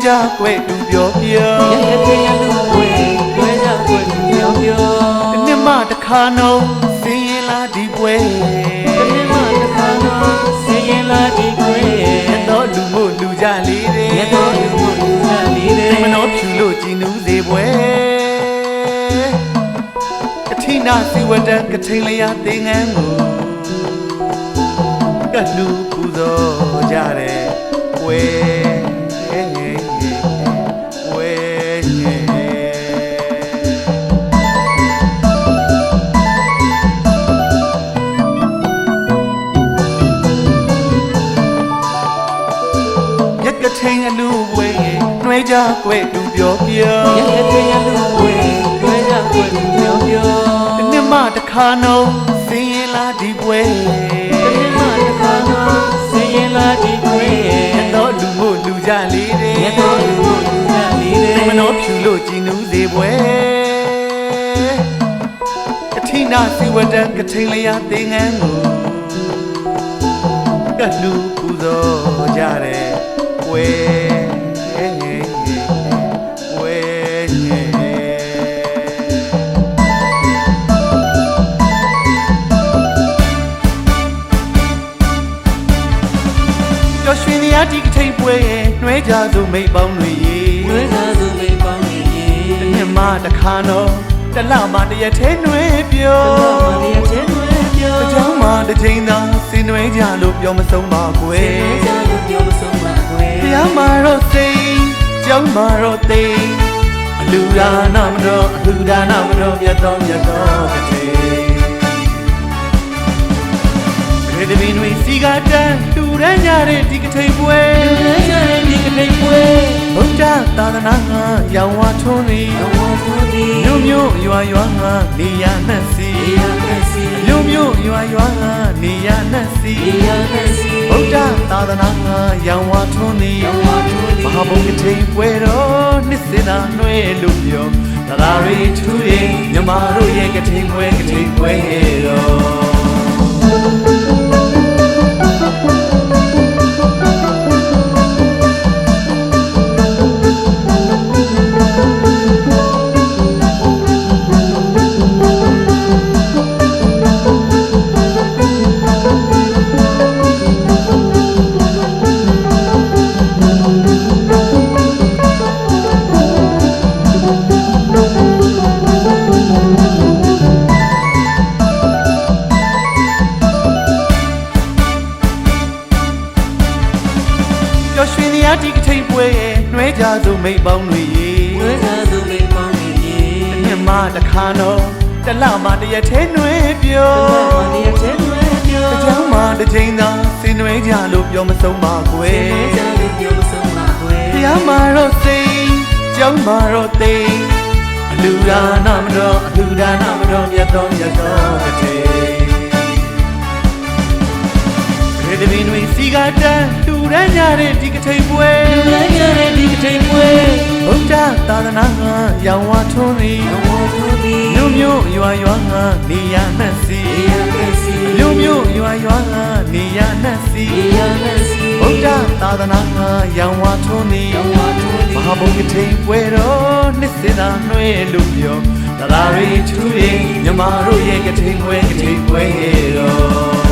ကြကွယ်သူပြောပြောရကတဲ့လူဝဲတွဲကြကွယ်သူပြောပြောတစ်နှစ်မှတစ်ခါနှုံးစင်ရင်လာဒီပွဲတစ်နှစ်မှတစ်ခါတော့စင်ရင်လာဒီပွဲရတော့လူမို့လူကြလေးတဲ့ရတော့လူမို့လူကြလေးတဲ့မနှောဖြူလို့ကြည်နူးစေပွဲကတိနာစီဝတကထိန်လျာသင်ငန်းကိုကလူပူဇော်ကြတဲ့ပွဲထိန်အလူဝဲနှွဲကြကွယ်သူပြောပြောရကတဲ့လူဝဲတွဲကြကွယ်သူပြောပြောတစ်နှစ်မှတစ်ခါနှုံးစင်ရင်လာဒီပွဲတစ်နှစ်မှတစ်ခါတော့စင်ရင်လာဒီပွဲရတော့လူမို့လူကြလေးတဲ့ရတော့လူမို့လူကြလေးတဲ့မနှောဖြူလို့ကြည်နူးစေပွဲကတိနာစီဝတကထိန်လျာသင်ငန်းကိုကလူပူဇော်ကြတဲ့ဝဲဝဲကျော်ရွှင်ရဒီကထိန်ပွဲနှွဲကြသူမိတ်ပေါင်းတွေရေနှွဲကြသူမိတ်ပေါင်းတွေရေတစ်နှစ်မှတစ်ခါတော့တလမှတရက်သေးနှွဲပြောတလမှတရက်သေးနှွဲပြောတကြောင်မှတစ်ချိန်သာစင်နှွဲကြလို့ပြောမဆုံးပါကွယ်စင်နှွဲကြလို့ပြောမဆုံးပါကွယ်တရားမှာတော့သိကျောင်းမှာတော့သိအလူဒါနမတော်အလူဒါနမတော်မြတ်တော်ကတိခေတ္တမင်းတွေစီကတန်းတူရမ်းကြတဲ့ဒီကထိန်ပွဲတူရမ်းကြတဲ့ဒီကထိန်ပွဲဘုရားသာသနာ့ရောင်ဝါထွန်းနေမြို့မြို့ရွာရွာနေရနှက်စီမြို့မြို့ရွာရွာနေရနှက်စီဘုရားသာသနာ့ရောင်ဝါထွန်းနေမဟာဘုံကထိန်ပွဲတော်နှစ်စင်သာနှွဲလို့ပြောသာရီထူရင်မြမတို့ရဲ့ကထိန်ပွဲတော်ကျော်ရွှင်ရဒီကထိန်ပွဲနှွဲကြသူမိတ်ပေါင်းတွေရေနှွဲကြသူမိတ်ပေါင်းတွေရေတစ်နှစ်မှတစ်ခါတော့တလမှတရက်သေးနှွဲပြောတလမှတရက်သေးနှွဲပြောတကြောင်မှတစ်ချိန်သာစင်နှွဲကြလို့ပြောမဆုံးပါကွယ်စင်နှွဲကြလို့ပြောမဆုံးပါကွယ်တရားမှာတော့သိကျောင်းမှာတော့သိအလူဒါနမတော်မြတ်တော်ကတိခေတ္တမင်းတွေစီကတန်းတူရမ်းကြတဲ့ဒီကထိန်ပွဲတူရမ်းကြတဲ့ဒီကထိန်ပွဲဘုရားသာသနာ့ရောင်ဝါထွန်းနေမြို့မြို့ရွာရွာနေရနှက်စီမြို့မြို့ရွာရွာနေရနှက်စီဘုရားသာသနာ့ရောင်ဝါထွန်းနေမဟာဘုံကထိန်ပွဲတော်နှစ်စင်သာနှွဲလို့ပြောသာရီထူရင်မြမတို့ရဲ့ကထိန်ပွဲတော်